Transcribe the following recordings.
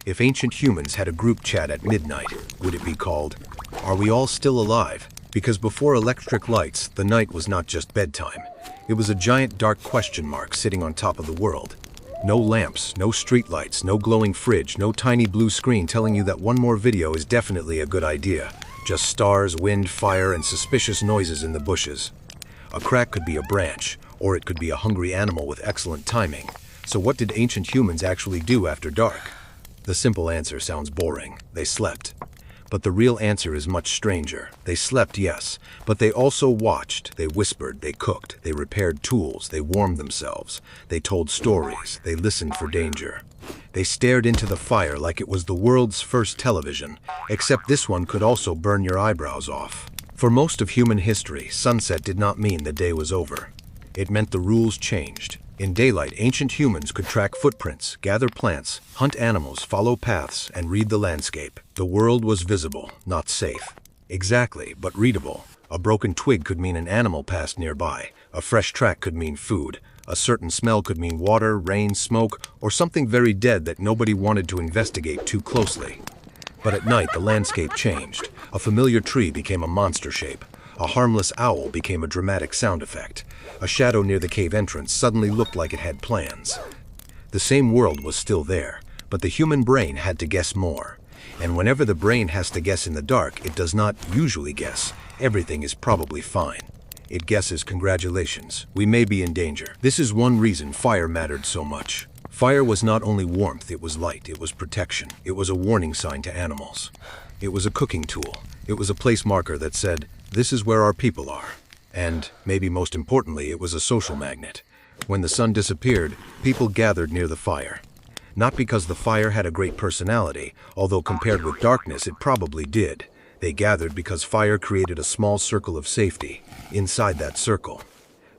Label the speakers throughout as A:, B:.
A: If ancient humans had a group chat at midnight, would it be called, "Are we all still alive?" Because before electric lights, the night was not just bedtime. It was a giant dark question mark sitting on top of the world. No lamps, no streetlights, no glowing fridge, no tiny blue screen telling you that one more video is definitely a good idea. Just stars, wind, fire, and suspicious noises in the bushes. A crack could be a branch, or it could be a hungry animal with excellent timing. So what did ancient humans actually do after dark? The simple answer sounds boring. They slept. But the real answer is much stranger. They slept, yes, but they also watched, they whispered, they cooked, they repaired tools, they warmed themselves, they told stories, they listened for danger. They stared into the fire like it was the world's first television, except this one could also burn your eyebrows off. For most of human history, sunset did not mean the day was over. It meant the rules changed. In daylight, ancient humans could track footprints, gather plants, hunt animals, follow paths, and read the landscape. The world was visible, not safe. Exactly, but readable. A broken twig could mean an animal passed nearby. A fresh track could mean food. A certain smell could mean water, rain, smoke, or something very dead that nobody wanted to investigate too closely. But at night, the landscape changed. A familiar tree became a monster shape. A harmless owl became a dramatic sound effect. A shadow near the cave entrance suddenly looked like it had plans. The same world was still there, but the human brain had to guess more. And whenever the brain has to guess in the dark, it does not usually guess. Everything is probably fine. It guesses, congratulations, we may be in danger. This is one reason fire mattered so much. Fire was not only warmth, it was light, it was protection. It was a warning sign to animals. It was a cooking tool. It was a place marker that said, this is where our people are. And, maybe most importantly, it was a social magnet. When the sun disappeared, people gathered near the fire. Not because the fire had a great personality, although compared with darkness it probably did. They gathered because fire created a small circle of safety. Inside that circle,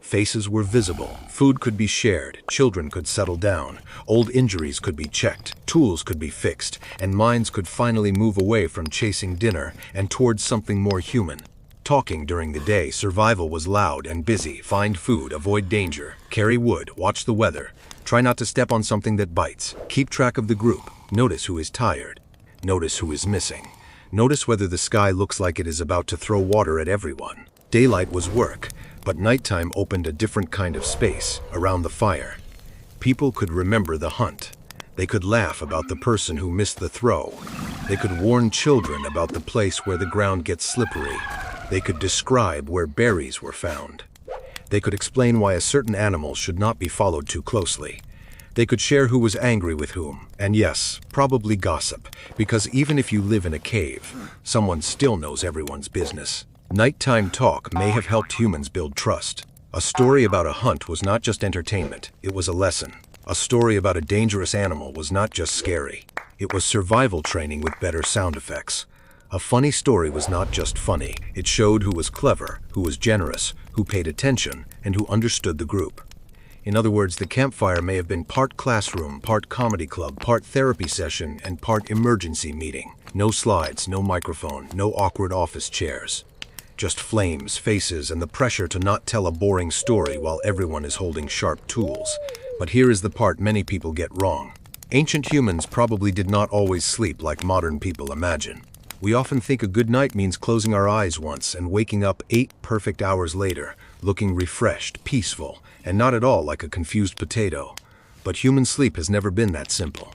A: faces were visible, food could be shared, children could settle down, old injuries could be checked, tools could be fixed, and minds could finally move away from chasing dinner and towards something more human. Talking during the day, survival was loud and busy. Find food, avoid danger, carry wood, watch the weather. Try not to step on something that bites. Keep track of the group. Notice who is tired. Notice who is missing. Notice whether the sky looks like it is about to throw water at everyone. Daylight was work, but nighttime opened a different kind of space around the fire. People could remember the hunt. They could laugh about the person who missed the throw. They could warn children about the place where the ground gets slippery. They could describe where berries were found. They could explain why a certain animal should not be followed too closely. They could share who was angry with whom. And yes, probably gossip, because even if you live in a cave, someone still knows everyone's business. Nighttime talk may have helped humans build trust. A story about a hunt was not just entertainment, it was a lesson. A story about a dangerous animal was not just scary. It was survival training with better sound effects. A funny story was not just funny, it showed who was clever, who was generous, who paid attention, and who understood the group. In other words, the campfire may have been part classroom, part comedy club, part therapy session, and part emergency meeting. No slides, no microphone, no awkward office chairs. Just flames, faces, and the pressure to not tell a boring story while everyone is holding sharp tools. But here is the part many people get wrong. Ancient humans probably did not always sleep like modern people imagine. We often think a good night means closing our eyes once and waking up 8 perfect hours later, looking refreshed, peaceful, and not at all like a confused potato. But human sleep has never been that simple.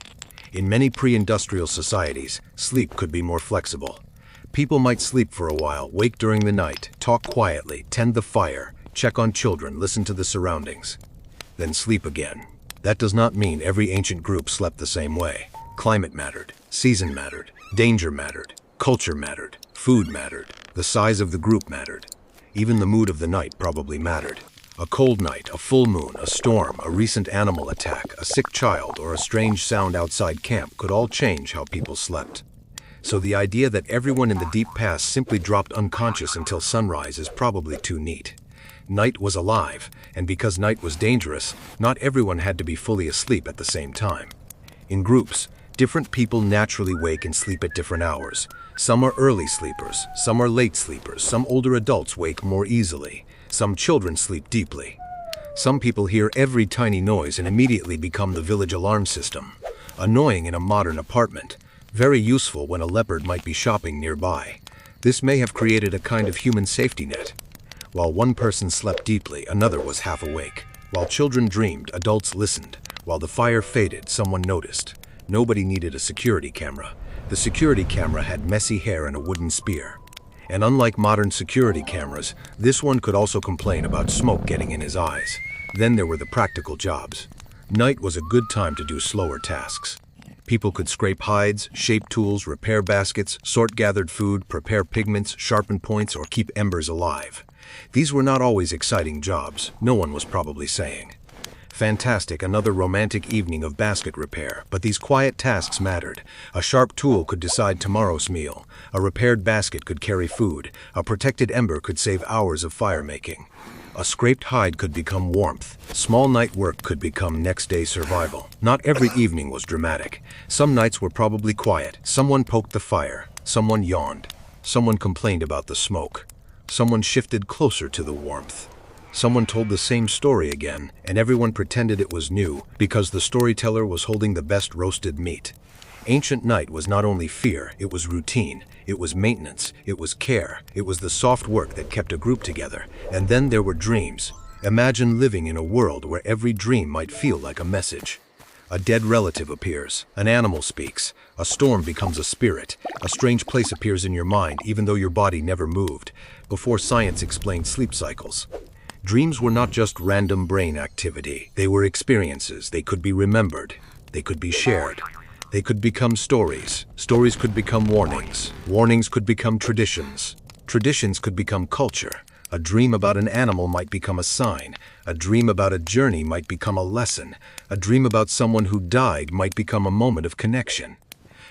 A: In many pre-industrial societies, sleep could be more flexible. People might sleep for a while, wake during the night, talk quietly, tend the fire, check on children, listen to the surroundings, then sleep again. That does not mean every ancient group slept the same way. Climate mattered, season mattered, danger mattered. Culture mattered, food mattered, the size of the group mattered. Even the mood of the night probably mattered. A cold night, a full moon, a storm, a recent animal attack, a sick child, or a strange sound outside camp could all change how people slept. So the idea that everyone in the deep past simply dropped unconscious until sunrise is probably too neat. Night was alive, and because night was dangerous, not everyone had to be fully asleep at the same time. In groups, different people naturally wake and sleep at different hours. Some are early sleepers, some are late sleepers, some older adults wake more easily, some children sleep deeply. Some people hear every tiny noise and immediately become the village alarm system. Annoying in a modern apartment. Very useful when a leopard might be shopping nearby. This may have created a kind of human safety net. While one person slept deeply, another was half awake. While children dreamed, adults listened. While the fire faded, someone noticed. Nobody needed a security camera. The security camera had messy hair and a wooden spear. And unlike modern security cameras, this one could also complain about smoke getting in his eyes. Then there were the practical jobs. Night was a good time to do slower tasks. People could scrape hides, shape tools, repair baskets, sort gathered food, prepare pigments, sharpen points, or keep embers alive. These were not always exciting jobs, no one was probably saying. Fantastic, another romantic evening of basket repair, but these quiet tasks mattered. A sharp tool could decide tomorrow's meal. A repaired basket could carry food. A protected ember could save hours of fire making. A scraped hide could become warmth. Small night work could become next day survival. Not every evening was dramatic. Some nights were probably quiet. Someone poked the fire. Someone yawned. Someone complained about the smoke. Someone shifted closer to the warmth. Someone told the same story again, and everyone pretended it was new because the storyteller was holding the best roasted meat. Ancient night was not only fear, it was routine, it was maintenance, it was care, it was the soft work that kept a group together. And then there were dreams. Imagine living in a world where every dream might feel like a message. A dead relative appears, an animal speaks, a storm becomes a spirit, a strange place appears in your mind even though your body never moved, before science explained sleep cycles. Dreams were not just random brain activity. They were experiences. They could be remembered. They could be shared. They could become stories. Stories could become warnings. Warnings could become traditions. Traditions could become culture. A dream about an animal might become a sign. A dream about a journey might become a lesson. A dream about someone who died might become a moment of connection.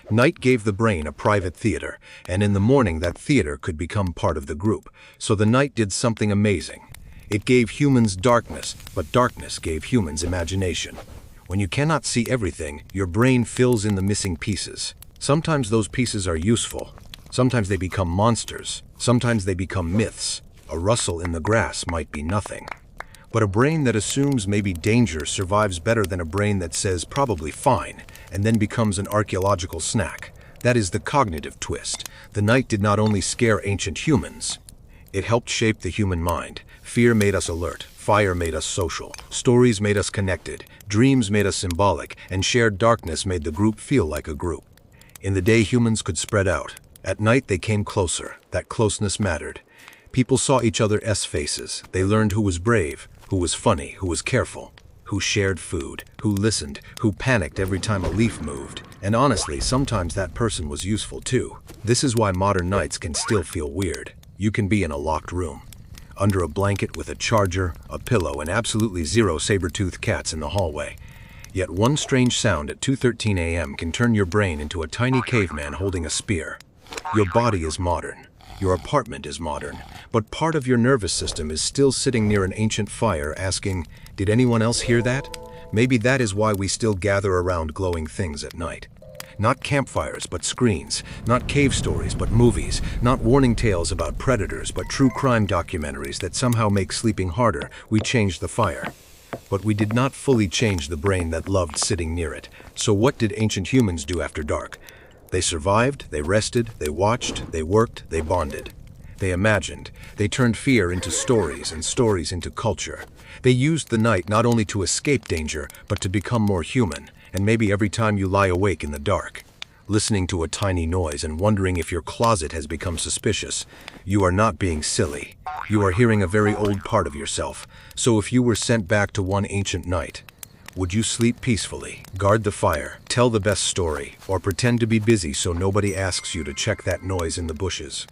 A: Night gave the brain a private theater, and in the morning that theater could become part of the group. So the night did something amazing. It gave humans darkness, but darkness gave humans imagination. When you cannot see everything, your brain fills in the missing pieces. Sometimes those pieces are useful. Sometimes they become monsters. Sometimes they become myths. A rustle in the grass might be nothing. But a brain that assumes maybe danger survives better than a brain that says probably fine, and then becomes an archaeological snack. That is the cognitive twist. The night did not only scare ancient humans. It helped shape the human mind. Fear made us alert, fire made us social, stories made us connected, dreams made us symbolic, and shared darkness made the group feel like a group. In the day, humans could spread out. At night, they came closer. That closeness mattered. People saw each other's faces. They learned who was brave, who was funny, who was careful, who shared food, who listened, who panicked every time a leaf moved. And honestly, sometimes that person was useful too. This is why modern nights can still feel weird. You can be in a locked room, under a blanket with a charger, a pillow, and absolutely zero saber-toothed cats in the hallway. Yet one strange sound at 2:13 a.m. can turn your brain into a tiny caveman holding a spear. Your body is modern. Your apartment is modern. But part of your nervous system is still sitting near an ancient fire asking, did anyone else hear that? Maybe that is why we still gather around glowing things at night. Not campfires, but screens. Not cave stories, but movies. Not warning tales about predators, but true crime documentaries that somehow make sleeping harder. We changed the fire. But we did not fully change the brain that loved sitting near it. So what did ancient humans do after dark? They survived, they rested, they watched, they worked, they bonded. They imagined. They turned fear into stories and stories into culture. They used the night not only to escape danger, but to become more human. And maybe every time you lie awake in the dark, listening to a tiny noise and wondering if your closet has become suspicious, you are not being silly. You are hearing a very old part of yourself. So if you were sent back to one ancient night, would you sleep peacefully, guard the fire, tell the best story, or pretend to be busy so nobody asks you to check that noise in the bushes?